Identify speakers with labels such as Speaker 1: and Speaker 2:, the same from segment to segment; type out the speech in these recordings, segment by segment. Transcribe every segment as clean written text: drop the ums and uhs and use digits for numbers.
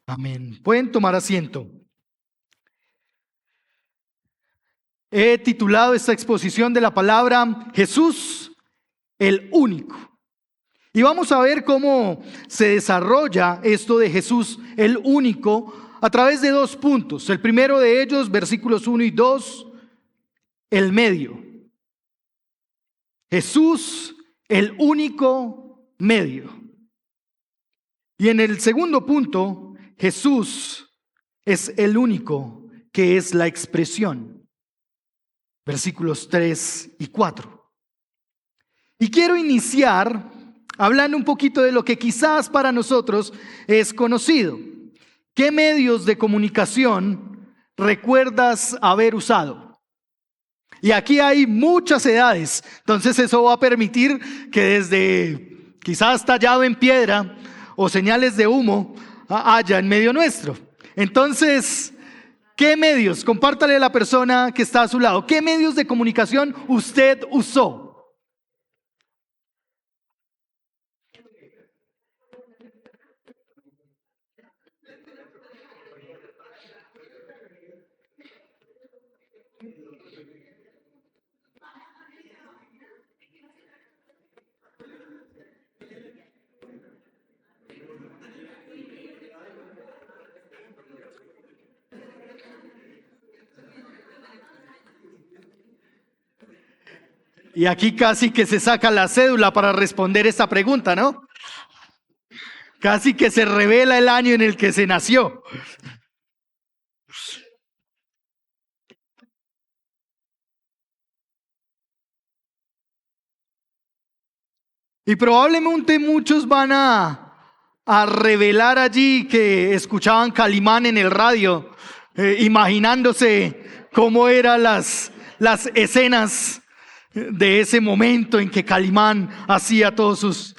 Speaker 1: Amén. Pueden tomar asiento. He titulado esta exposición de la palabra Jesús, el único. Y vamos a ver cómo se desarrolla esto de Jesús, el único, a través de dos puntos. El primero de ellos, versículos 1 y 2, el medio. Jesús, el único medio. Y en el segundo punto, Jesús es el único que es la expresión. Versículos 3 y 4. Y quiero iniciar hablando un poquito de lo que quizás para nosotros es conocido. ¿Qué medios de comunicación recuerdas haber usado? Y aquí hay muchas edades, entonces eso va a permitir que desde quizás tallado en piedra o señales de humo haya en medio nuestro. Entonces, ¿qué medios? Compártale a la persona que está a su lado. ¿Qué medios de comunicación usted usó? Y aquí casi que se saca la cédula para responder esta pregunta, ¿no? Casi que se revela el año en el que se nació. Y probablemente muchos van a revelar allí que escuchaban Calimán en el radio, imaginándose cómo eran las escenas de ese momento en que Calimán hacía todos sus...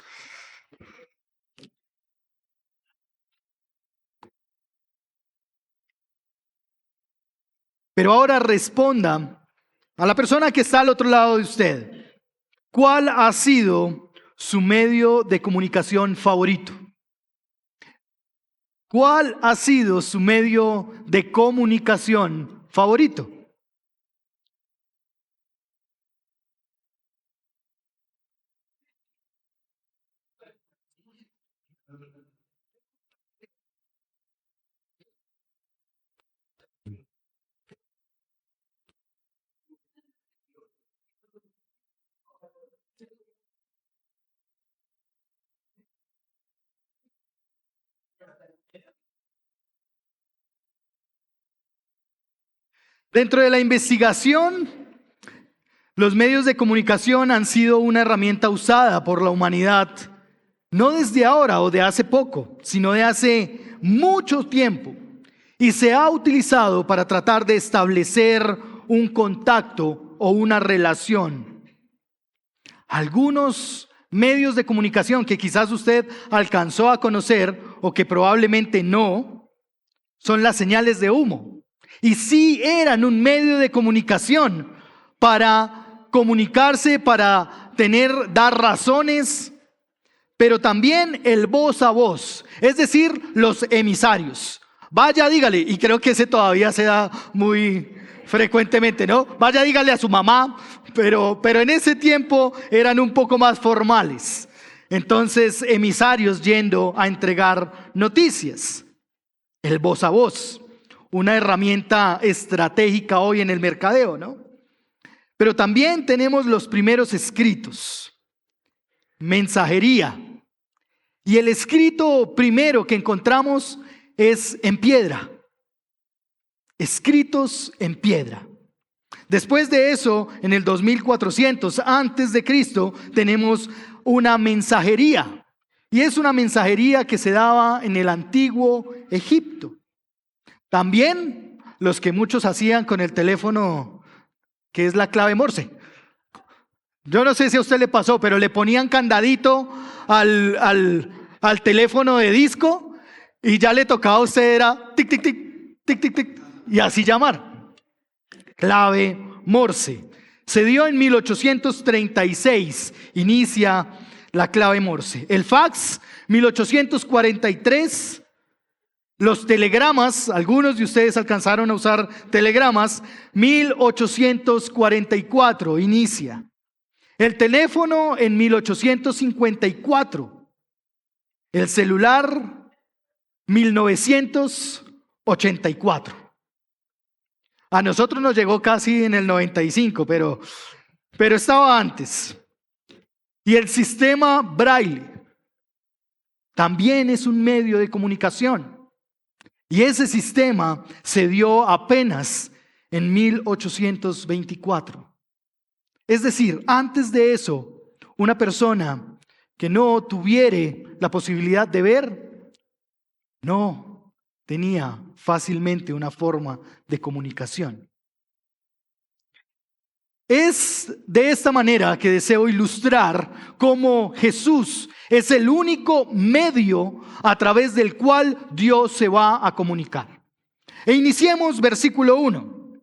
Speaker 1: Pero ahora responda a la persona que está al otro lado de usted. ¿Cuál ha sido su medio de comunicación favorito? ¿Cuál ha sido su medio de comunicación favorito? Dentro de la investigación, los medios de comunicación han sido una herramienta usada por la humanidad, no desde ahora o de hace poco, sino de hace mucho tiempo. Y se ha utilizado para tratar de establecer un contacto o una relación. Algunos medios de comunicación que quizás usted alcanzó a conocer o que probablemente no, son las señales de humo. Y sí eran un medio de comunicación para comunicarse, para dar razones, pero también el voz a voz, es decir, los emisarios. Vaya, dígale, y creo que ese todavía se da muy frecuentemente, ¿no? Vaya, dígale a su mamá, pero en ese tiempo eran un poco más formales. Entonces, emisarios yendo a entregar noticias. El voz a voz, una herramienta estratégica hoy en el mercadeo, ¿no? Pero también tenemos los primeros escritos, mensajería. Y el escrito primero que encontramos es en piedra, escritos en piedra. Después de eso, en el 2400 antes de Cristo, tenemos una mensajería. Y es una mensajería que se daba en el antiguo Egipto. También los que muchos hacían con el teléfono, que es la clave Morse. Yo no sé si a usted le pasó, pero le ponían candadito al teléfono de disco y ya le tocaba a usted era tic, tic, tic, tic, tic, tic, y así llamar. Clave Morse. Se dio en 1836, inicia la clave Morse. El fax, 1843, Los telegramas, algunos de ustedes alcanzaron a usar telegramas, 1844 inicia. El teléfono en 1854. El celular, 1984. A nosotros nos llegó casi en el 95, pero estaba antes. Y el sistema Braille también es un medio de comunicación. Y ese sistema se dio apenas en 1824. Es decir, antes de eso, una persona que no tuviera la posibilidad de ver, no tenía fácilmente una forma de comunicación. Es de esta manera que deseo ilustrar cómo Jesús es el único medio a través del cual Dios se va a comunicar. E iniciemos versículo 1.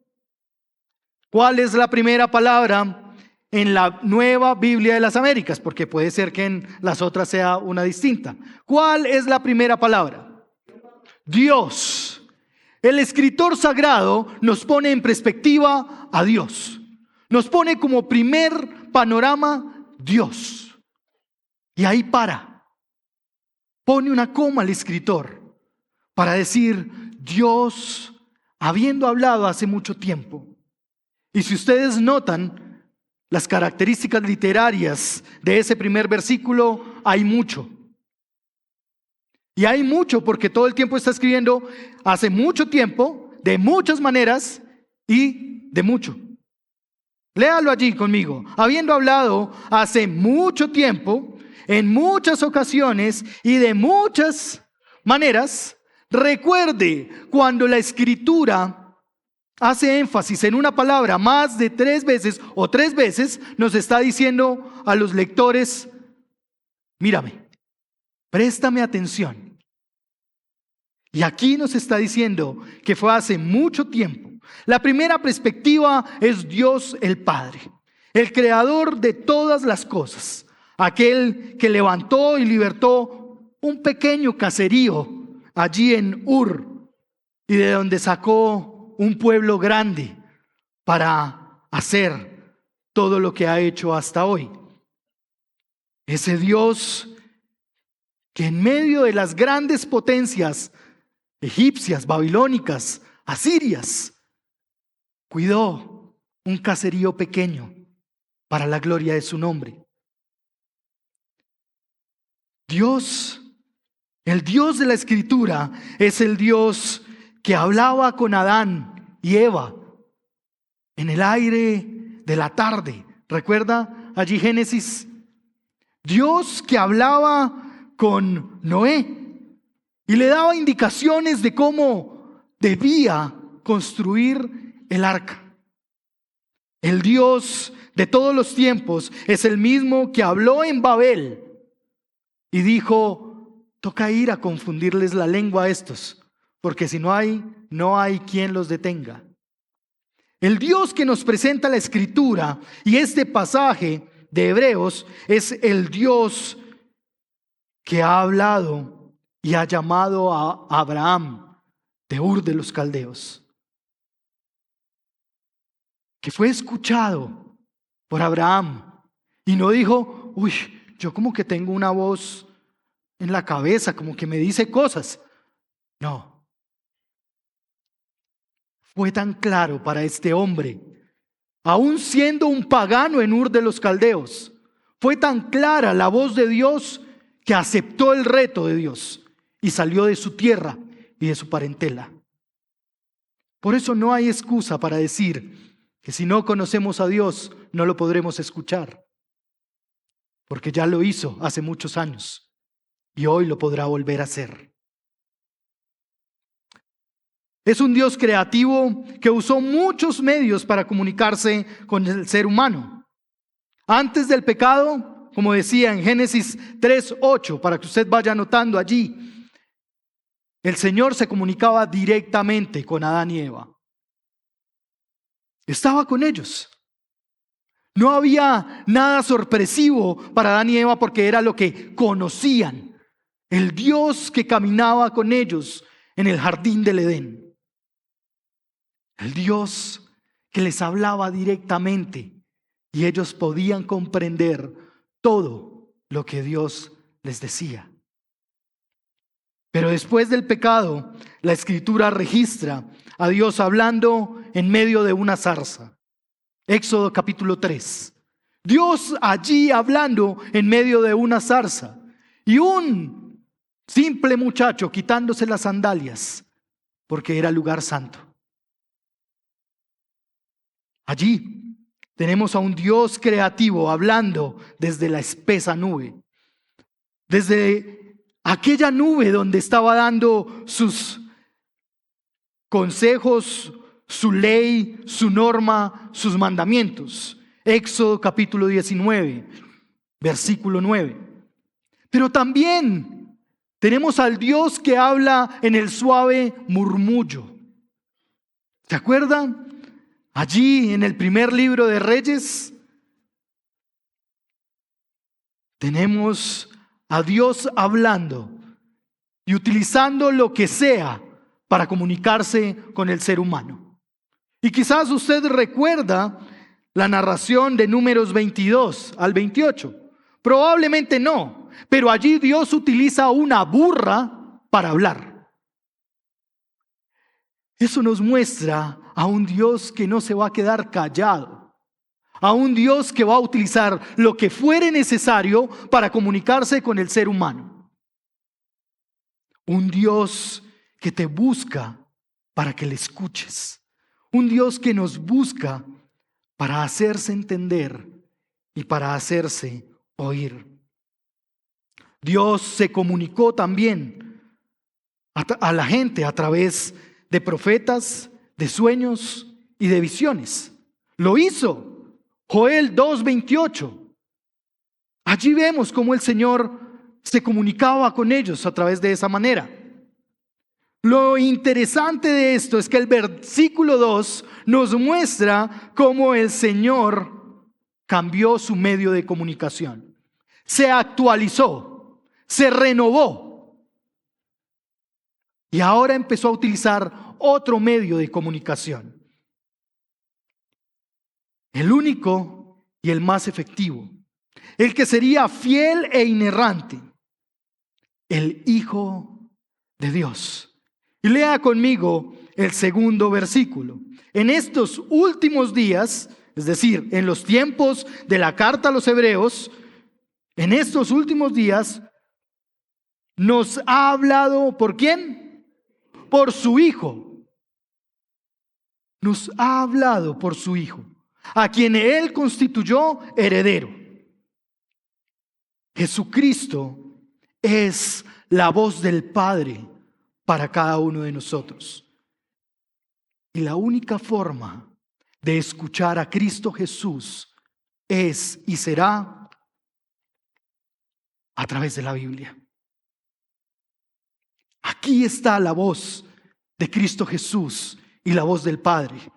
Speaker 1: ¿Cuál es la primera palabra en la Nueva Biblia de las Américas? Porque puede ser que en las otras sea una distinta. ¿Cuál es la primera palabra? Dios. El escritor sagrado nos pone en perspectiva a Dios. Nos pone como primer panorama Dios. Y ahí para. Pone una coma al escritor para decir, Dios, habiendo hablado hace mucho tiempo. Y si ustedes notan las características literarias de ese primer versículo, hay mucho. Y hay mucho porque todo el tiempo está escribiendo hace mucho tiempo, de muchas maneras y de mucho. Léalo allí conmigo. Habiendo hablado hace mucho tiempo, en muchas ocasiones y de muchas maneras, recuerde cuando la Escritura hace énfasis en una palabra más de 3 veces o 3 veces, nos está diciendo a los lectores, mírame, préstame atención. Y aquí nos está diciendo que fue hace mucho tiempo. La primera perspectiva es Dios el Padre, el creador de todas las cosas, aquel que levantó y libertó un pequeño caserío allí en Ur y de donde sacó un pueblo grande para hacer todo lo que ha hecho hasta hoy. Ese Dios que en medio de las grandes potencias egipcias, babilónicas, asirias, cuidó un caserío pequeño para la gloria de su nombre. Dios, el Dios de la Escritura, es el Dios que hablaba con Adán y Eva en el aire de la tarde. ¿Recuerda allí Génesis? Dios que hablaba con Noé y le daba indicaciones de cómo debía construir el arca. El Dios de todos los tiempos es el mismo que habló en Babel y dijo, toca ir a confundirles la lengua a estos, porque si no hay quien los detenga. El Dios que nos presenta la Escritura y este pasaje de Hebreos es el Dios que ha hablado y ha llamado a Abraham de Ur de los Caldeos, que fue escuchado por Abraham y no dijo, uy, yo como que tengo una voz en la cabeza, como que me dice cosas. No. Fue tan claro para este hombre, aún siendo un pagano en Ur de los Caldeos, fue tan clara la voz de Dios que aceptó el reto de Dios y salió de su tierra y de su parentela. Por eso no hay excusa para decir que si no conocemos a Dios no lo podremos escuchar, porque ya lo hizo hace muchos años y hoy lo podrá volver a hacer. Es un Dios creativo que usó muchos medios para comunicarse con el ser humano. Antes del pecado, como decía en Génesis 3:8, para que usted vaya anotando allí, el Señor se comunicaba directamente con Adán y Eva. Estaba con ellos. No había nada sorpresivo para Adán y Eva porque era lo que conocían. El Dios que caminaba con ellos en el jardín del Edén. El Dios que les hablaba directamente y ellos podían comprender todo lo que Dios les decía. Pero después del pecado, la Escritura registra a Dios hablando en medio de una zarza. Éxodo capítulo 3. Dios allí hablando en medio de una zarza. Y un simple muchacho quitándose las sandalias porque era lugar santo. Allí tenemos a un Dios creativo hablando desde la espesa nube. Desde aquella nube donde estaba dando sus consejos, su ley, su norma, sus mandamientos. Éxodo capítulo 19, versículo 9. Pero también tenemos al Dios que habla en el suave murmullo. ¿Se acuerdan? Allí en el primer libro de Reyes tenemos a Dios hablando y utilizando lo que sea para comunicarse con el ser humano. Y quizás usted recuerda la narración de Números 22 al 28. Probablemente no, pero allí Dios utiliza una burra para hablar. Eso nos muestra a un Dios que no se va a quedar callado, a un Dios que va a utilizar lo que fuere necesario para comunicarse con el ser humano. Un Dios que te busca para que le escuches. Un Dios que nos busca para hacerse entender y para hacerse oír. Dios se comunicó también a la gente a través de profetas, de sueños y de visiones. Lo hizo. Joel 2:28. Allí vemos cómo el Señor se comunicaba con ellos a través de esa manera. Lo interesante de esto es que el versículo 2 nos muestra cómo el Señor cambió su medio de comunicación. Se actualizó, se renovó y ahora empezó a utilizar otro medio de comunicación. El único y el más efectivo, el que sería fiel e inerrante, el Hijo de Dios. Y lea conmigo el segundo versículo. En estos últimos días, es decir, en los tiempos de la carta a los hebreos, en estos últimos días, nos ha hablado, ¿por quién? Por su Hijo. Nos ha hablado por su Hijo, a quien Él constituyó heredero. Jesucristo es la voz del Padre para cada uno de nosotros. Y la única forma de escuchar a Cristo Jesús es y será a través de la Biblia. Aquí está la voz de Cristo Jesús y la voz del Padre.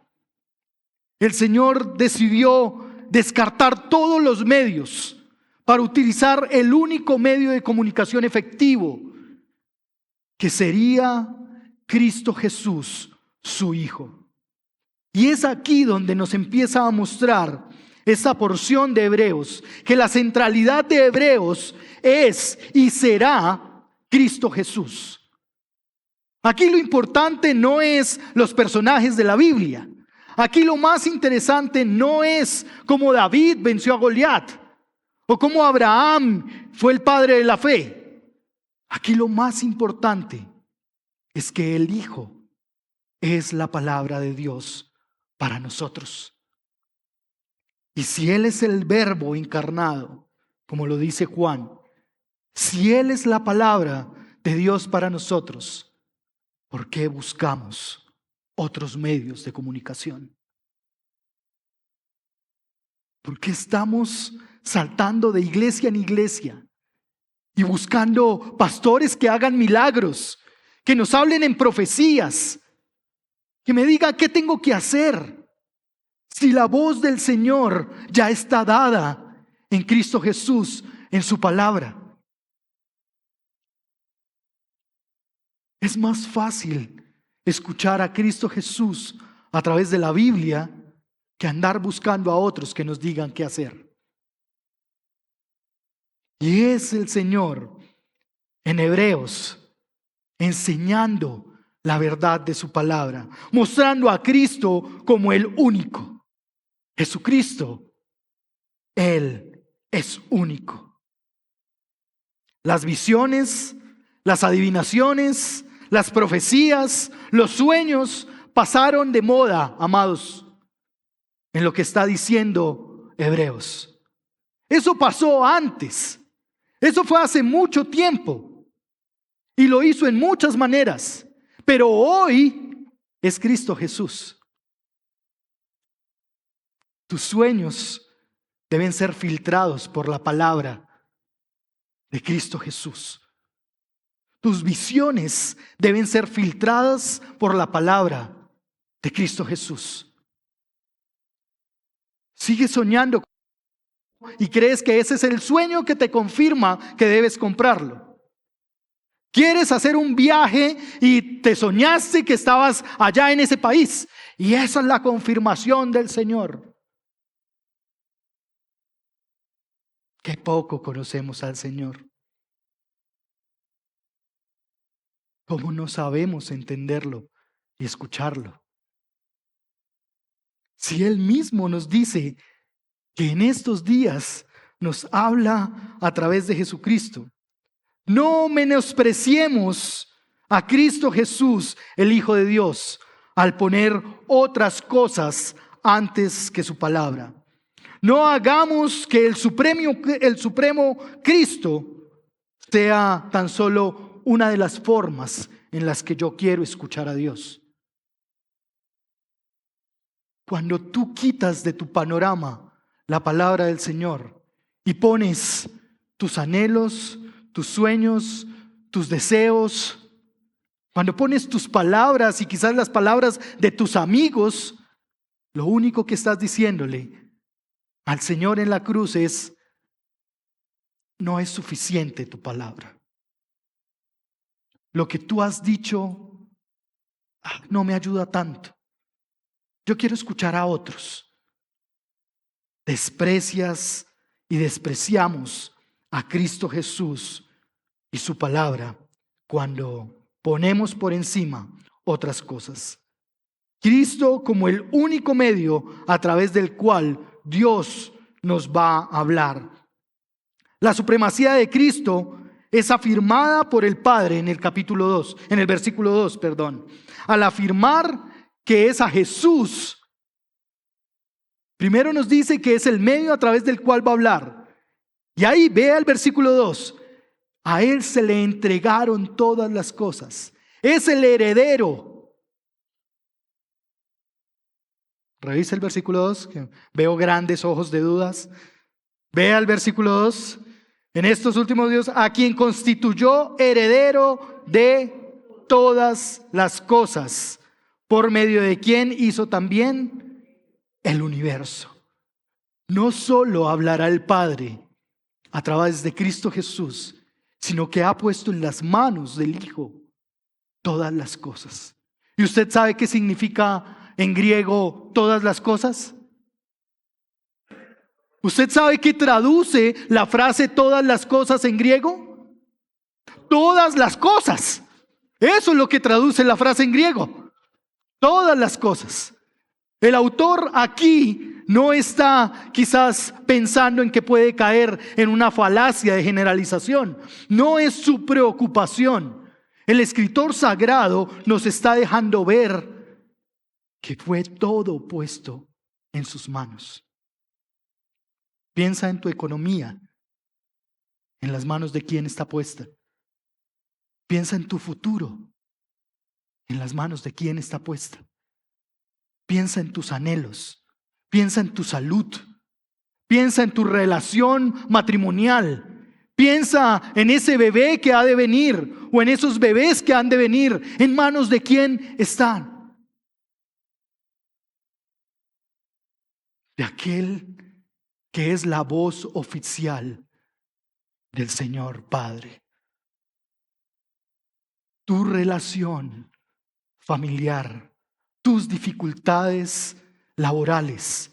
Speaker 1: El Señor decidió descartar todos los medios para utilizar el único medio de comunicación efectivo, que sería Cristo Jesús, su Hijo. Y es aquí donde nos empieza a mostrar esta porción de Hebreos, que la centralidad de Hebreos es y será Cristo Jesús. Aquí lo importante no es los personajes de la Biblia. Aquí lo más interesante no es cómo David venció a Goliat o cómo Abraham fue el padre de la fe. Aquí lo más importante es que el Hijo es la palabra de Dios para nosotros. Y si Él es el Verbo encarnado, como lo dice Juan, si Él es la palabra de Dios para nosotros, ¿por qué buscamos otros medios de comunicación? ¿Por qué estamos saltando de iglesia en iglesia y buscando pastores que hagan milagros, que nos hablen en profecías, que me digan qué tengo que hacer? Si la voz del Señor ya está dada en Cristo Jesús, en su palabra. Es más fácil escuchar a Cristo Jesús a través de la Biblia que andar buscando a otros que nos digan qué hacer. Y es el Señor en Hebreos enseñando la verdad de su palabra, mostrando a Cristo como el único. Jesucristo, Él es único. Las visiones, las adivinaciones, las profecías, los sueños pasaron de moda, amados, en lo que está diciendo Hebreos. Eso pasó antes. Eso fue hace mucho tiempo. Y lo hizo en muchas maneras. Pero hoy es Cristo Jesús. Tus sueños deben ser filtrados por la palabra de Cristo Jesús. Tus visiones deben ser filtradas por la palabra de Cristo Jesús. Sigues soñando y crees que ese es el sueño que te confirma que debes comprarlo. Quieres hacer un viaje y te soñaste que estabas allá en ese país y esa es la confirmación del Señor. Qué poco conocemos al Señor. ¿Cómo no sabemos entenderlo y escucharlo? Si Él mismo nos dice que en estos días nos habla a través de Jesucristo. No menospreciemos a Cristo Jesús, el Hijo de Dios, al poner otras cosas antes que su palabra. No hagamos que el supremo Cristo sea tan solo una de las formas en las que yo quiero escuchar a Dios. Cuando tú quitas de tu panorama la palabra del Señor y pones tus anhelos, tus sueños, tus deseos, cuando pones tus palabras y quizás las palabras de tus amigos, lo único que estás diciéndole al Señor en la cruz es: no es suficiente tu palabra. Lo que tú has dicho no me ayuda tanto. Yo quiero escuchar a otros. Desprecias y despreciamos a Cristo Jesús y su palabra cuando ponemos por encima otras cosas. Cristo como el único medio a través del cual Dios nos va a hablar. La supremacía de Cristo es afirmada por el Padre en el capítulo 2, en el versículo 2, perdón. Al afirmar que es a Jesús, primero nos dice que es el medio a través del cual va a hablar. Y ahí vea el versículo 2. A Él se le entregaron todas las cosas. Es el heredero. Revisa el versículo 2, que veo grandes ojos de dudas. Vea el versículo 2. En estos últimos días, a quien constituyó heredero de todas las cosas, por medio de quien hizo también el universo. No solo hablará el Padre a través de Cristo Jesús, sino que ha puesto en las manos del Hijo todas las cosas. ¿Y usted sabe qué significa en griego todas las cosas? ¿Usted sabe qué traduce la frase todas las cosas en griego? Todas las cosas. Eso es lo que traduce la frase en griego. Todas las cosas. El autor aquí no está quizás pensando en que puede caer en una falacia de generalización. No es su preocupación. El escritor sagrado nos está dejando ver que fue todo puesto en sus manos. Piensa en tu economía, en las manos de quién está puesta. Piensa en tu futuro, en las manos de quién está puesta. Piensa en tus anhelos, piensa en tu salud, piensa en tu relación matrimonial, piensa en ese bebé que ha de venir o en esos bebés que han de venir. ¿En manos de quién están? De aquel que es la voz oficial del Señor Padre. tu relación familiar, tus dificultades laborales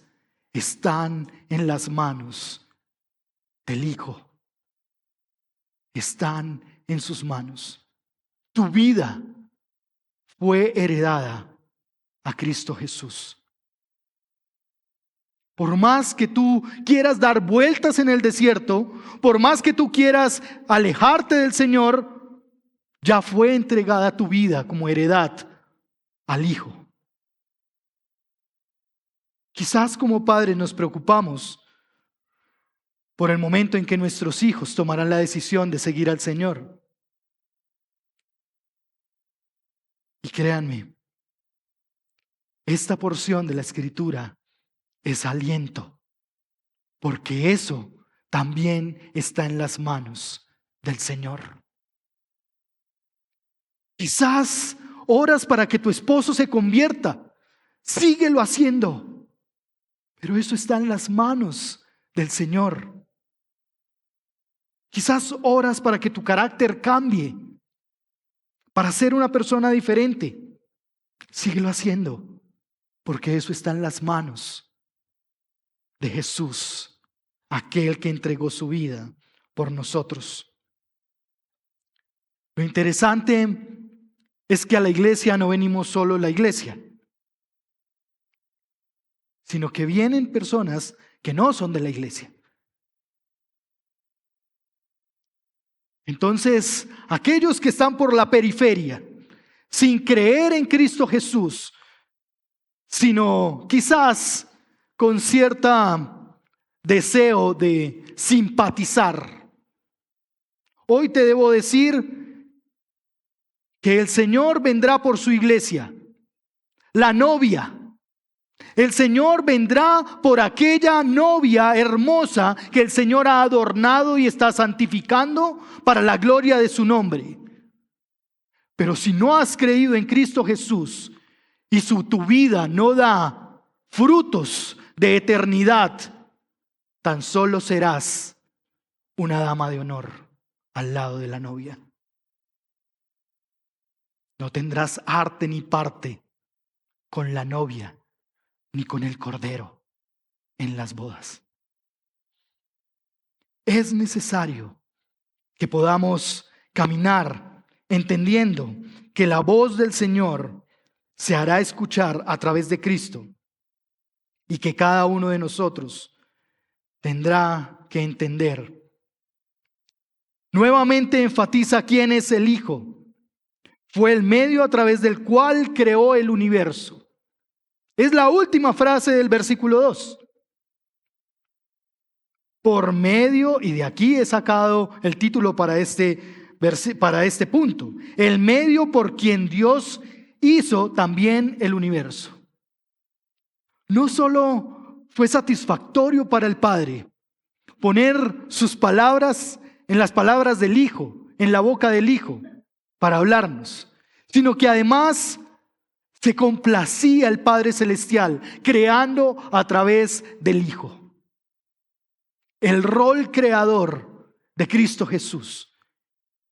Speaker 1: están en las manos del Hijo. Están en sus manos. Tu vida fue heredada a Cristo Jesús. Por más que tú quieras dar vueltas en el desierto, por más que tú quieras alejarte del Señor, ya fue entregada tu vida como heredad al Hijo. Quizás como padres nos preocupamos por el momento en que nuestros hijos tomarán la decisión de seguir al Señor. Y créanme, esta porción de la Escritura es aliento, porque eso también está en las manos del Señor. Quizás oras para que tu esposo se convierta, síguelo haciendo, pero eso está en las manos del Señor. Quizás oras para que tu carácter cambie, para ser una persona diferente, síguelo haciendo, porque eso está en las manos de Jesús, aquel que entregó su vida por nosotros. Lo interesante es que a la iglesia no venimos solo la iglesia, sino que vienen personas que no son de la iglesia. Entonces, aquellos que están por la periferia, sin creer en Cristo Jesús, sino quizás con cierto deseo de simpatizar, hoy te debo decir que el Señor vendrá por su iglesia, la novia. El Señor vendrá por aquella novia hermosa que el Señor ha adornado y está santificando para la gloria de su nombre. Pero si no has creído en Cristo Jesús y tu vida no da frutos de eternidad, tan solo serás una dama de honor al lado de la novia. No tendrás arte ni parte con la novia ni con el cordero en las bodas. Es necesario que podamos caminar entendiendo que la voz del Señor se hará escuchar a través de Cristo y que cada uno de nosotros tendrá que entender. Nuevamente enfatiza quién es el Hijo. Fue el medio a través del cual creó el universo. Es la última frase del versículo 2. Por medio, y de aquí he sacado el título para este punto, el medio por quien Dios hizo también el universo. No solo fue satisfactorio para el Padre poner sus palabras en las palabras del Hijo, en la boca del Hijo, para hablarnos, sino que además se complacía el Padre Celestial creando a través del Hijo. El rol creador de Cristo Jesús.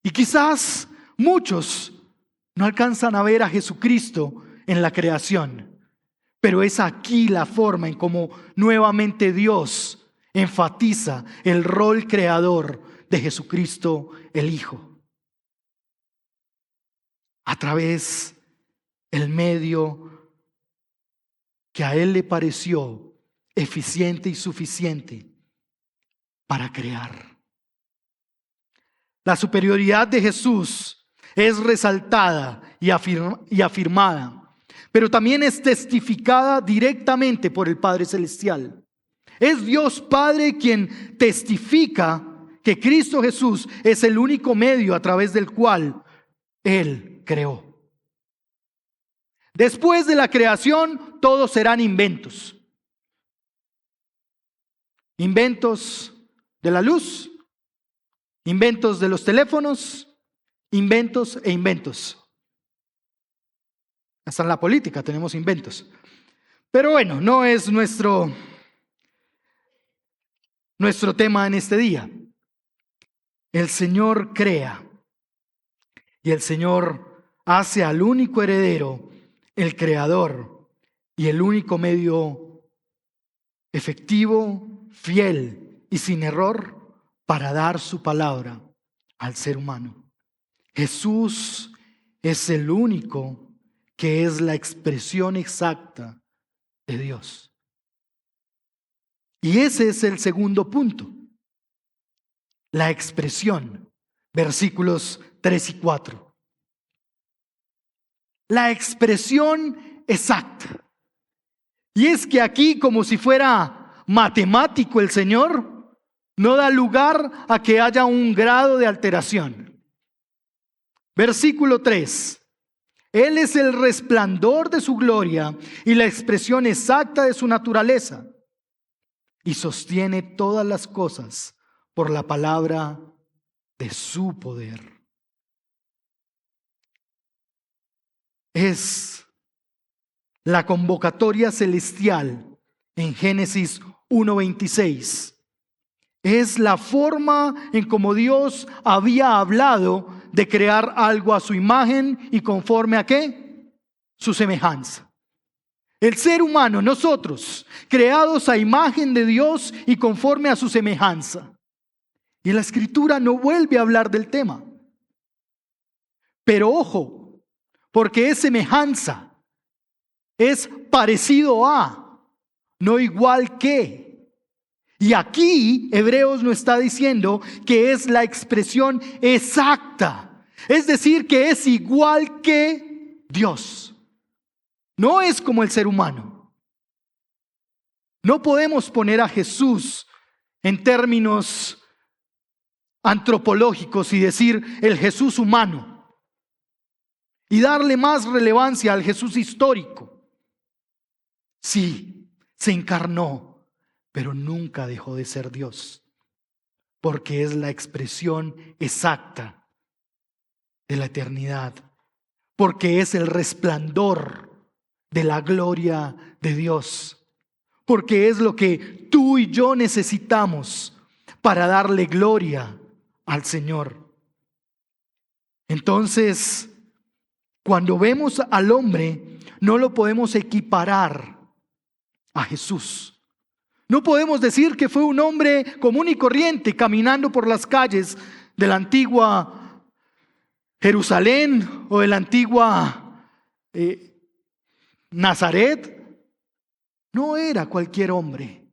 Speaker 1: Y quizás muchos no alcanzan a ver a Jesucristo en la creación, pero es aquí la forma en cómo nuevamente Dios enfatiza el rol creador de Jesucristo el Hijo. A través el medio que a Él le pareció eficiente y suficiente para crear. La superioridad de Jesús es resaltada y afirmada, pero también es testificada directamente por el Padre Celestial. Es Dios Padre quien testifica que Cristo Jesús es el único medio a través del cual Él creó. Después de la creación, todos serán inventos. Inventos de la luz, inventos de los teléfonos, inventos e inventos. Hasta en la política tenemos inventos. Pero bueno, no es nuestro tema en este día. El Señor crea y el Señor hace al único heredero, el creador y el único medio efectivo, fiel y sin error para dar su palabra al ser humano. Jesús es el único que es la expresión exacta de Dios. Y ese es el segundo punto. La expresión, versículos 3 y 4. La expresión exacta. Y es que aquí, como si fuera matemático el Señor, no da lugar a que haya un grado de alteración. Versículo 3. Él es el resplandor de su gloria y la expresión exacta de su naturaleza, y sostiene todas las cosas por la palabra de su poder. Es la convocatoria celestial en Génesis 1:26. Es la forma en cómo Dios había hablado de crear algo a su imagen y conforme a ¿qué? Su semejanza. El ser humano, nosotros, creados a imagen de Dios y conforme a su semejanza. Y la Escritura no vuelve a hablar del tema. Pero ojo, porque es semejanza, es parecido a, no igual que. Y aquí Hebreos nos está diciendo que es la expresión exacta, es decir, que es igual que Dios. No es como el ser humano. No podemos poner a Jesús en términos antropológicos y decir el Jesús humano y darle más relevancia al Jesús histórico. Sí, se encarnó, pero nunca dejó de ser Dios, porque es la expresión exacta de la eternidad, porque es el resplandor de la gloria de Dios, porque es lo que tú y yo necesitamos para darle gloria al Señor. Entonces, cuando vemos al hombre, no lo podemos equiparar a Jesús. No podemos decir que fue un hombre común y corriente caminando por las calles de la antigua Jerusalén o de la antigua Nazaret. No era cualquier hombre,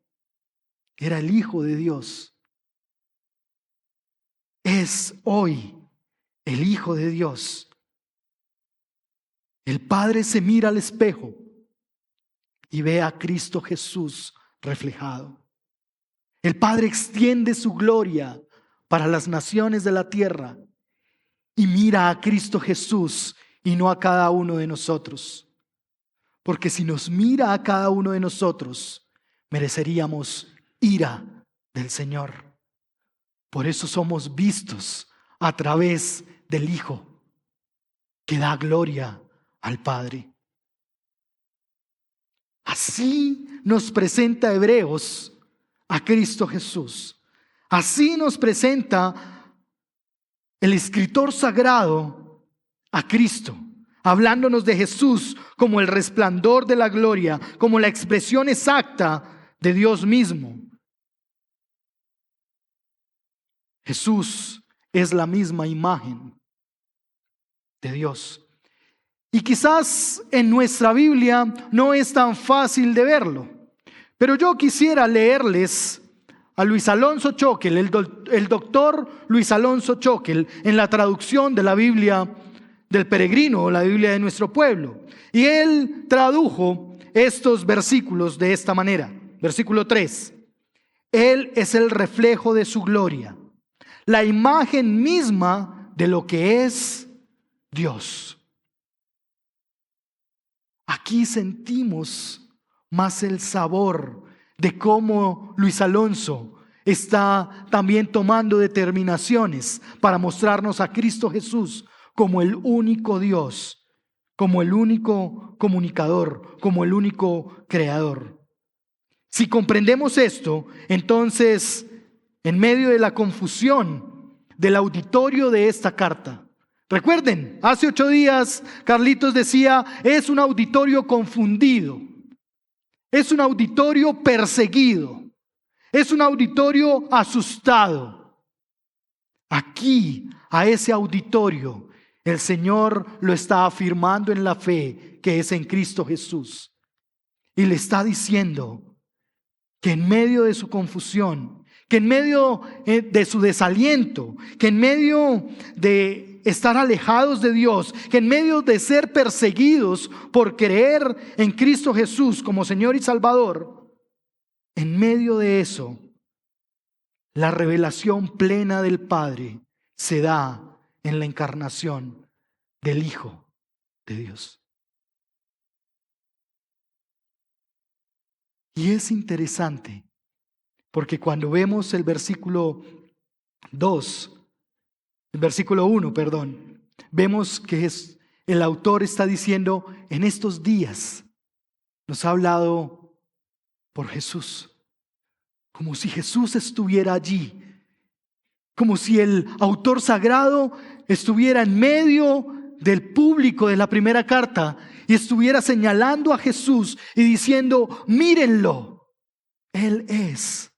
Speaker 1: era el Hijo de Dios. Es hoy el Hijo de Dios. El Padre se mira al espejo y ve a Cristo Jesús reflejado. El Padre extiende su gloria para las naciones de la tierra y mira a Cristo Jesús y no a cada uno de nosotros. Porque si nos mira a cada uno de nosotros, mereceríamos ira del Señor. Por eso somos vistos a través del Hijo, que da gloria al Padre. Así nos presenta Hebreos a Cristo Jesús. Así nos presenta el escritor sagrado a Cristo, hablándonos de Jesús como el resplandor de la gloria, como la expresión exacta de Dios mismo. Jesús es la misma imagen de Dios. Y quizás en nuestra Biblia no es tan fácil de verlo, pero yo quisiera leerles a Luis Alonso Choquel, el doctor Luis Alonso Choquel, en la traducción de la Biblia del peregrino o la Biblia de nuestro pueblo. Y él tradujo estos versículos de esta manera. Versículo 3. Él es el reflejo de su gloria, la imagen misma de lo que es Dios. Aquí sentimos más el sabor de cómo Luis Alonso está también tomando determinaciones para mostrarnos a Cristo Jesús como el único Dios, como el único comunicador, como el único creador. Si comprendemos esto, entonces, en medio de la confusión del auditorio de esta carta, Recuerden, hace 8 días Carlitos decía, es un auditorio confundido, es un auditorio perseguido, es un auditorio asustado. Aquí, a ese auditorio, el Señor lo está afirmando en la fe que es en Cristo Jesús. Y le está diciendo que en medio de su confusión, que en medio de su desaliento, que en medio de estar alejados de Dios, que en medio de ser perseguidos por creer en Cristo Jesús como Señor y Salvador, en medio de eso, la revelación plena del Padre se da en la encarnación del Hijo de Dios. Y es interesante, porque cuando vemos el versículo 1, vemos que el autor está diciendo, en estos días nos ha hablado por Jesús, como si Jesús estuviera allí, como si el autor sagrado estuviera en medio del público de la primera carta y estuviera señalando a Jesús y diciendo, mírenlo, Él es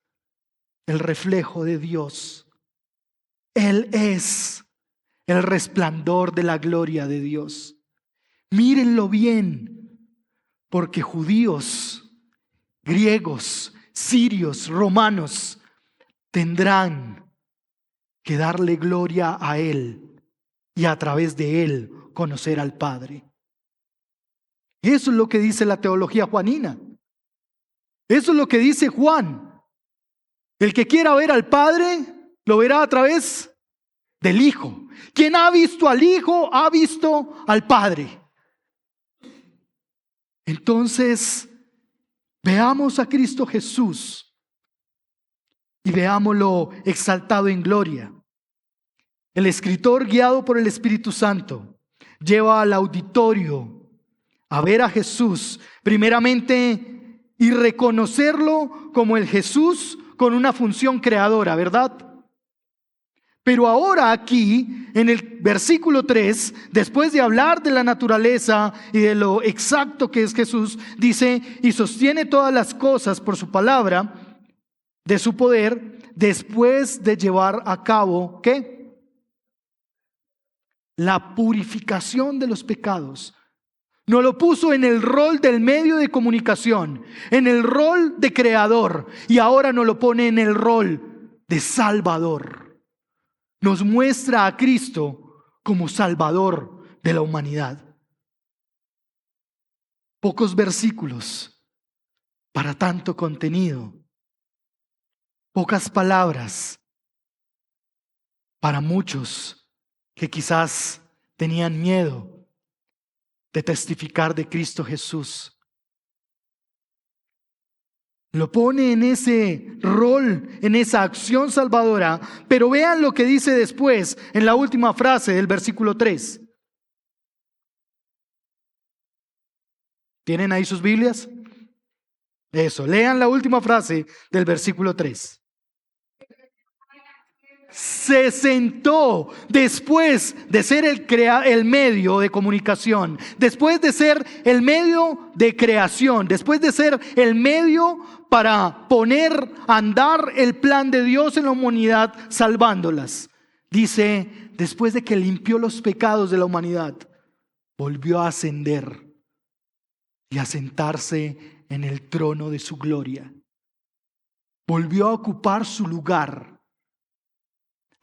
Speaker 1: el reflejo de Dios, Él es el resplandor de la gloria de Dios. Mírenlo bien, porque judíos, griegos, sirios, romanos tendrán que darle gloria a Él y a través de Él conocer al Padre. Eso es lo que dice la teología juanina. Eso es lo que dice Juan. El que quiera ver al Padre, lo verá a través del Hijo. Quien ha visto al Hijo, ha visto al Padre. Entonces, veamos a Cristo Jesús y veámoslo exaltado en gloria. El escritor, guiado por el Espíritu Santo, lleva al auditorio a ver a Jesús, primeramente, y reconocerlo como el Jesús con una función creadora, ¿verdad? Pero ahora aquí, en el versículo 3, después de hablar de la naturaleza y de lo exacto que es Jesús, dice, y sostiene todas las cosas por su palabra, de su poder, después de llevar a cabo, ¿qué? La purificación de los pecados. Nos lo puso en el rol del medio de comunicación, en el rol de creador, y ahora nos lo pone en el rol de salvador. Nos muestra a Cristo como salvador de la humanidad. Pocos versículos para tanto contenido. Pocas palabras para muchos que quizás tenían miedo de testificar de Cristo Jesús. Lo pone en ese rol, en esa acción salvadora, pero vean lo que dice después, en la última frase del versículo 3. ¿Tienen ahí sus Biblias? Eso, lean la última frase del versículo 3. Se sentó después de ser el medio de comunicación, después de ser el medio de creación, después de ser el medio para poner a andar el plan de Dios en la humanidad, salvándolas. Dice, después de que limpió los pecados de la humanidad, volvió a ascender y a sentarse en el trono de su gloria. Volvió a ocupar su lugar.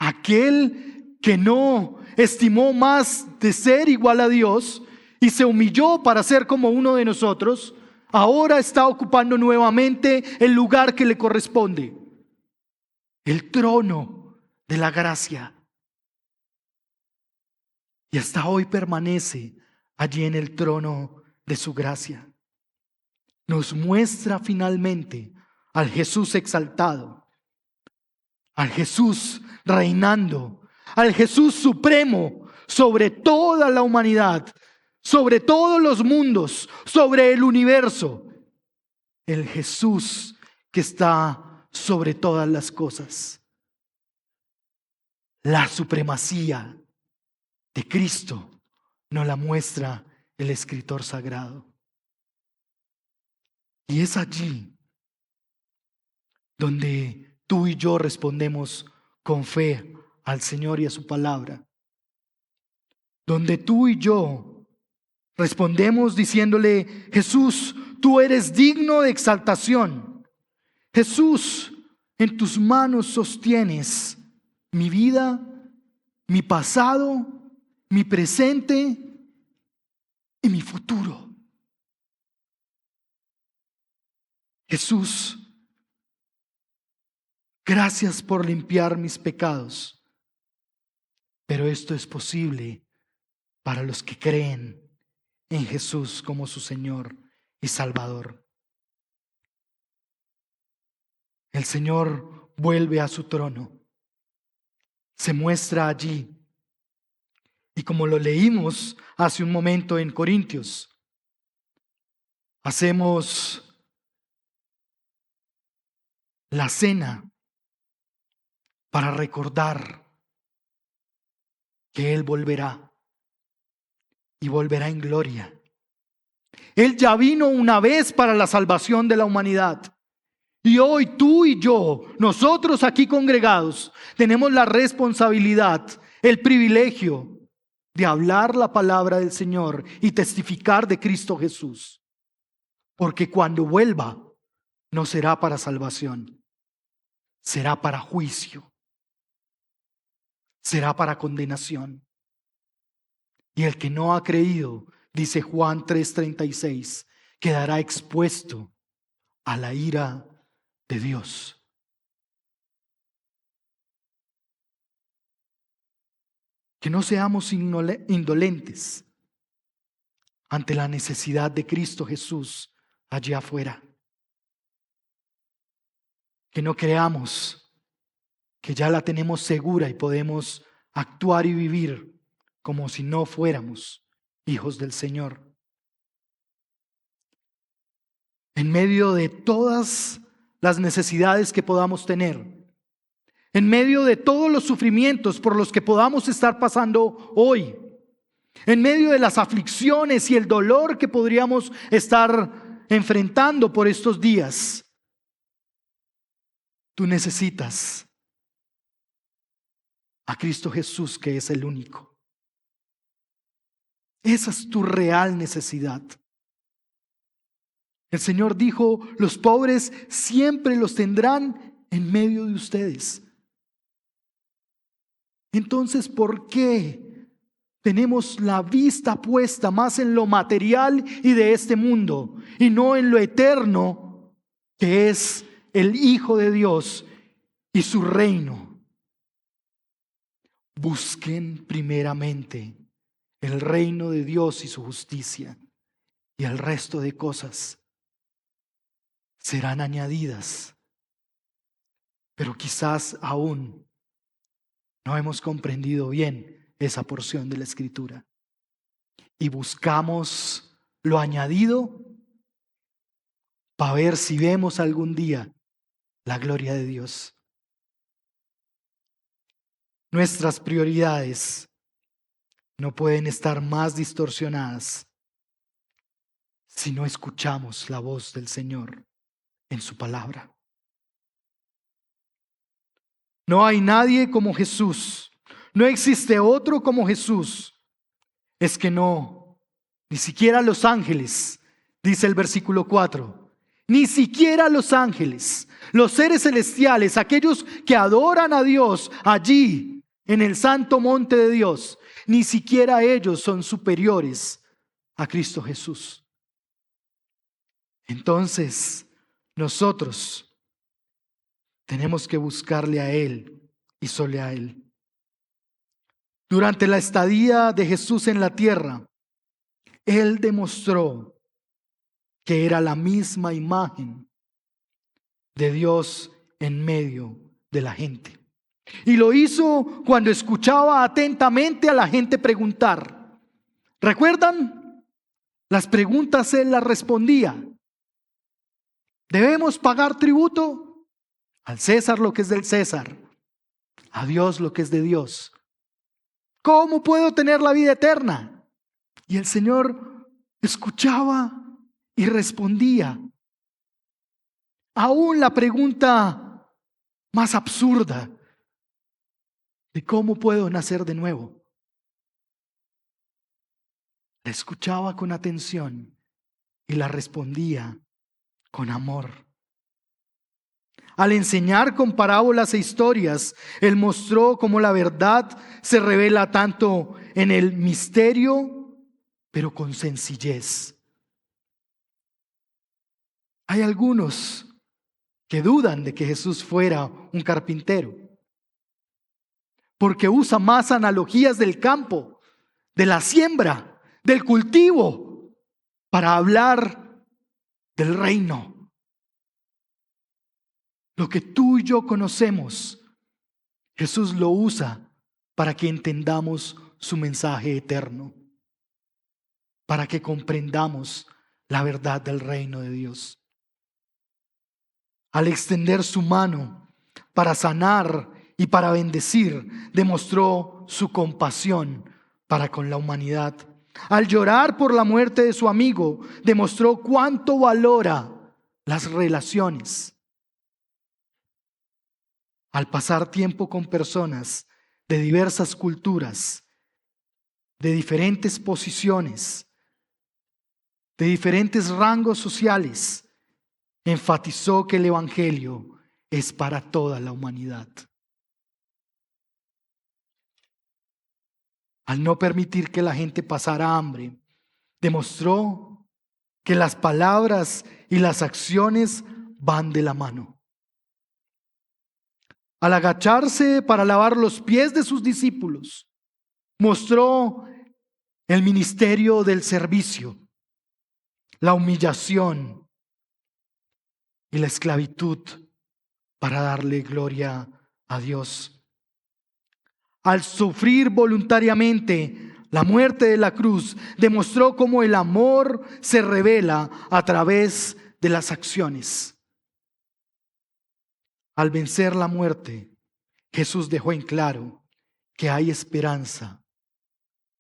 Speaker 1: Aquel que no estimó más de ser igual a Dios y se humilló para ser como uno de nosotros, ahora está ocupando nuevamente el lugar que le corresponde, el trono de la gracia. Y hasta hoy permanece allí en el trono de su gracia. Nos muestra finalmente al Jesús exaltado, al Jesús reinando, al Jesús supremo sobre toda la humanidad, sobre todos los mundos, sobre el universo. El Jesús que está sobre todas las cosas. La supremacía de Cristo nos la muestra el escritor sagrado. Y es allí donde tú y yo respondemos con fe al Señor y a su palabra. Donde tú y yo respondemos diciéndole: Jesús, tú eres digno de exaltación. Jesús, en tus manos sostienes mi vida, mi pasado, mi presente y mi futuro. Jesús, gracias por limpiar mis pecados, pero esto es posible para los que creen en Jesús como su Señor y Salvador. El Señor vuelve a su trono, se muestra allí, y como lo leímos hace un momento en Corintios, hacemos la cena para recordar que Él volverá y volverá en gloria. Él ya vino una vez para la salvación de la humanidad. Y hoy tú y yo, nosotros aquí congregados, tenemos la responsabilidad, el privilegio de hablar la palabra del Señor y testificar de Cristo Jesús. Porque cuando vuelva, no será para salvación, será para juicio, será para condenación. Y el que no ha creído, dice Juan 3:36, quedará expuesto a la ira de Dios. Que no seamos indolentes ante la necesidad de Cristo Jesús allá afuera. Que no creamos que ya la tenemos segura y podemos actuar y vivir como si no fuéramos hijos del Señor. En medio de todas las necesidades que podamos tener, en medio de todos los sufrimientos por los que podamos estar pasando hoy, en medio de las aflicciones y el dolor que podríamos estar enfrentando por estos días, tú necesitas a Cristo Jesús, que es el único. Esa es tu real necesidad. El Señor dijo: los pobres siempre los tendrán en medio de ustedes. Entonces, ¿por qué tenemos la vista puesta más en lo material y de este mundo y no en lo eterno, que es el Hijo de Dios y su reino? Busquen primeramente el reino de Dios y su justicia, y el resto de cosas serán añadidas. Pero quizás aún no hemos comprendido bien esa porción de la Escritura y buscamos lo añadido para ver si vemos algún día la gloria de Dios. Nuestras prioridades no pueden estar más distorsionadas si no escuchamos la voz del Señor en su palabra. No hay nadie como Jesús. No existe otro como Jesús. Es que no, ni siquiera los ángeles, dice el versículo 4, ni siquiera los ángeles, los seres celestiales, aquellos que adoran a Dios allí en el santo monte de Dios, ni siquiera ellos son superiores a Cristo Jesús. Entonces, nosotros tenemos que buscarle a Él y solo a Él. Durante la estadía de Jesús en la tierra, Él demostró que era la misma imagen de Dios en medio de la gente. Y lo hizo cuando escuchaba atentamente a la gente preguntar. ¿Recuerdan? Las preguntas Él las respondía. ¿Debemos pagar tributo? Al César lo que es del César, a Dios lo que es de Dios. ¿Cómo puedo tener la vida eterna? Y el Señor escuchaba y respondía. Aún la pregunta más absurda de cómo puedo nacer de nuevo, la escuchaba con atención y la respondía con amor. Al enseñar con parábolas e historias, Él mostró cómo la verdad se revela tanto en el misterio, pero con sencillez. Hay algunos que dudan de que Jesús fuera un carpintero, porque usa más analogías del campo, de la siembra, del cultivo, para hablar del reino. Lo que tú y yo conocemos, Jesús lo usa para que entendamos su mensaje eterno, para que comprendamos la verdad del reino de Dios. Al extender su mano para sanar y para bendecir, demostró su compasión para con la humanidad. Al llorar por la muerte de su amigo, demostró cuánto valora las relaciones. Al pasar tiempo con personas de diversas culturas, de diferentes posiciones, de diferentes rangos sociales, enfatizó que el Evangelio es para toda la humanidad. Al no permitir que la gente pasara hambre, demostró que las palabras y las acciones van de la mano. Al agacharse para lavar los pies de sus discípulos, mostró el ministerio del servicio, la humillación y la esclavitud para darle gloria a Dios. Al sufrir voluntariamente la muerte de la cruz, demostró cómo el amor se revela a través de las acciones. Al vencer la muerte, Jesús dejó en claro que hay esperanza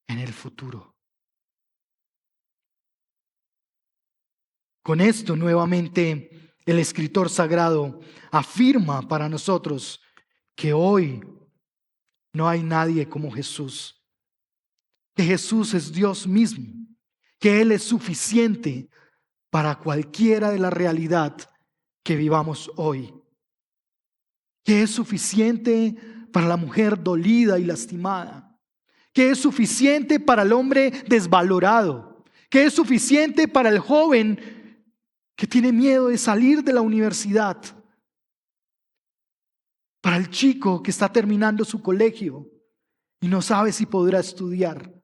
Speaker 1: en el futuro. Con esto nuevamente el escritor sagrado afirma para nosotros que hoy no hay nadie como Jesús, que Jesús es Dios mismo, que Él es suficiente para cualquiera de la realidad que vivamos hoy, que es suficiente para la mujer dolida y lastimada, que es suficiente para el hombre desvalorado, que es suficiente para el joven que tiene miedo de salir de la universidad, para el chico que está terminando su colegio y no sabe si podrá estudiar.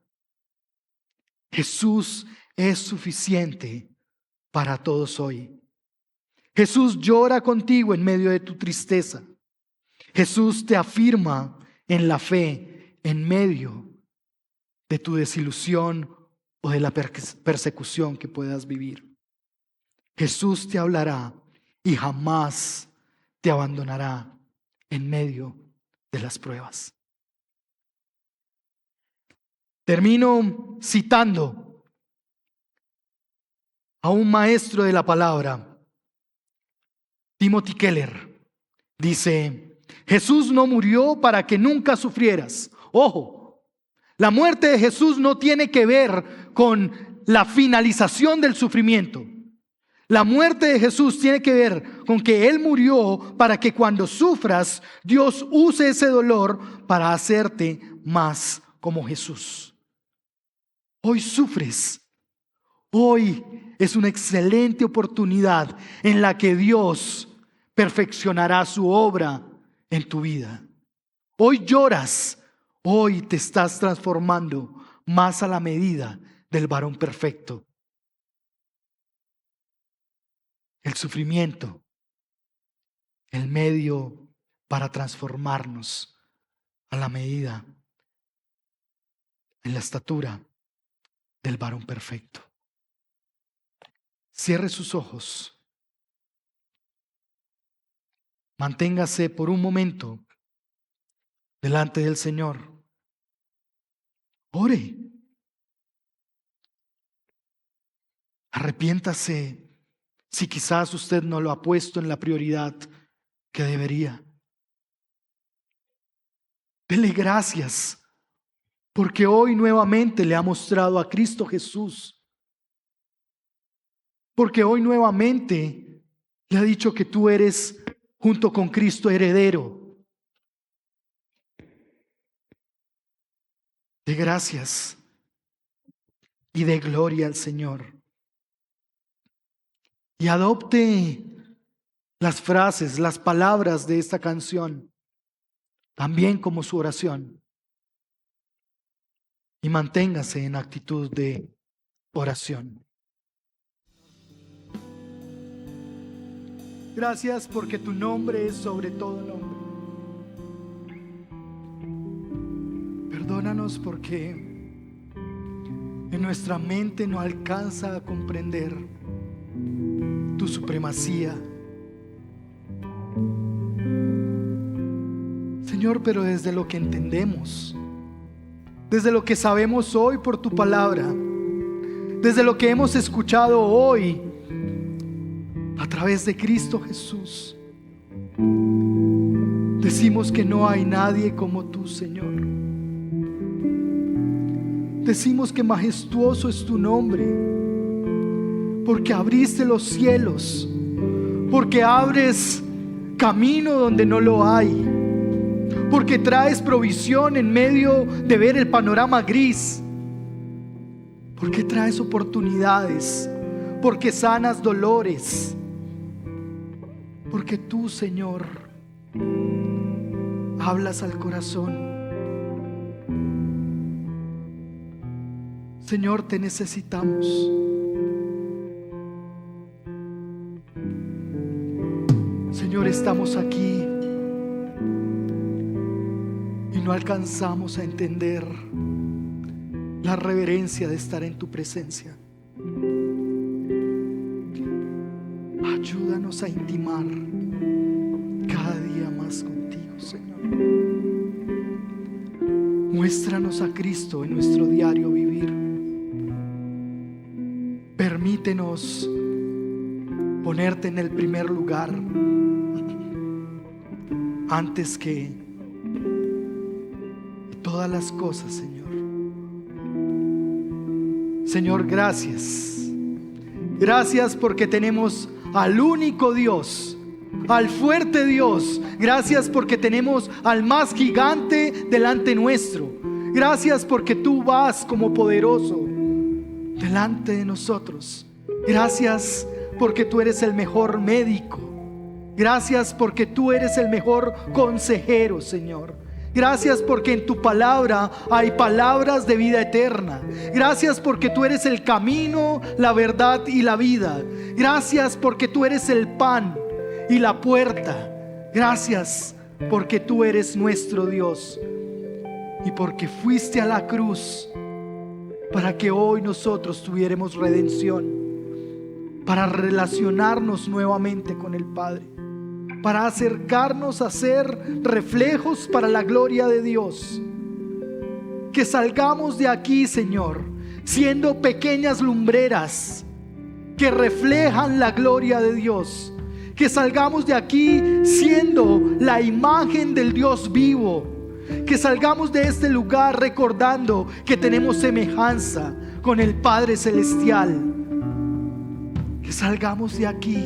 Speaker 1: Jesús es suficiente para todos hoy. Jesús llora contigo en medio de tu tristeza. Jesús te afirma en la fe en medio de tu desilusión o de la persecución que puedas vivir. Jesús te hablará y jamás te abandonará en medio de las pruebas. Termino citando a un maestro de la palabra, Timothy Keller. Dice: Jesús no murió para que nunca sufrieras. Ojo, la muerte de Jesús no tiene que ver con la finalización del sufrimiento. La muerte de Jesús tiene que ver con que Él murió para que cuando sufras, Dios use ese dolor para hacerte más como Jesús. Hoy sufres. Hoy es una excelente oportunidad en la que Dios perfeccionará su obra en tu vida. Hoy lloras. Hoy te estás transformando más a la medida del varón perfecto. El sufrimiento, el medio para transformarnos a la medida, en la estatura del varón perfecto. Cierre sus ojos. Manténgase por un momento delante del Señor. Ore. Arrepiéntase si quizás usted no lo ha puesto en la prioridad que debería. Dele gracias porque hoy nuevamente le ha mostrado a Cristo Jesús. Porque hoy nuevamente le ha dicho que tú eres junto con Cristo heredero. De gracias y de gloria al Señor. Y adopte las frases, las palabras de esta canción, también como su oración. Y manténgase en actitud de oración. Gracias porque tu nombre es sobre todo nombre. Perdónanos porque en nuestra mente no alcanza a comprender tu supremacía. Señor, pero desde lo que entendemos, desde lo que sabemos hoy por tu palabra, desde lo que hemos escuchado hoy a través de Cristo Jesús, decimos que no hay nadie como tú, Señor. Decimos que majestuoso es tu nombre, porque abriste los cielos, porque abres camino donde no lo hay, porque traes provisión en medio de ver el panorama gris, porque traes oportunidades, porque sanas dolores, porque tú, Señor, hablas al corazón. Señor, te necesitamos. Señor, estamos aquí y no alcanzamos a entender la reverencia de estar en tu presencia. Ayúdanos a intimar cada día más contigo, Señor. Muéstranos a Cristo en nuestro diario vivir. Permítenos ponerte en el primer lugar antes que todas las cosas, Señor. Señor, gracias. Gracias porque tenemos al único Dios, al fuerte Dios. Gracias porque tenemos al más gigante delante nuestro. Gracias porque tú vas como poderoso delante de nosotros. Gracias porque tú eres el mejor médico. Gracias porque tú eres el mejor consejero, Señor. Gracias porque en tu palabra hay palabras de vida eterna. Gracias porque tú eres el camino, la verdad y la vida. Gracias porque tú eres el pan y la puerta. Gracias porque tú eres nuestro Dios y porque fuiste a la cruz para que hoy nosotros tuviéramos redención, para relacionarnos nuevamente con el Padre, para acercarnos a ser reflejos para la gloria de Dios. Que salgamos de aquí, Señor, siendo pequeñas lumbreras que reflejan la gloria de Dios. Que salgamos de aquí siendo la imagen del Dios vivo. Que salgamos de este lugar recordando que tenemos semejanza con el Padre Celestial. Que salgamos de aquí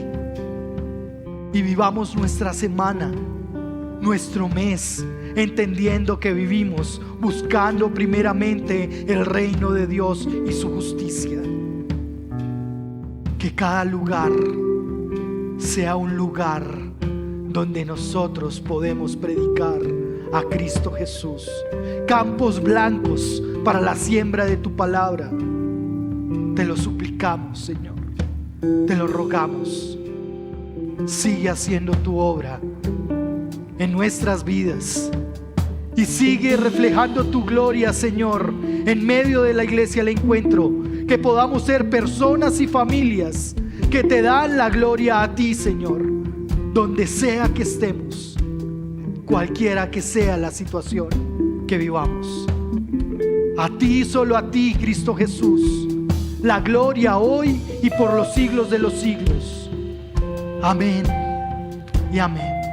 Speaker 1: y vivamos nuestra semana, nuestro mes, entendiendo que vivimos buscando primeramente el reino de Dios y su justicia. Que cada lugar sea un lugar donde nosotros podemos predicar a Cristo Jesús. Campos blancos para la siembra de tu palabra. Te lo suplicamos, Señor. Te lo rogamos. Sigue haciendo tu obra en nuestras vidas y sigue reflejando tu gloria, Señor, en medio de la iglesia El Encuentro. Que podamos ser personas y familias que te dan la gloria a ti, Señor, donde sea que estemos, cualquiera que sea la situación que vivamos. A ti, solo a ti, Cristo Jesús, la gloria hoy y por los siglos de los siglos. Amén y amén.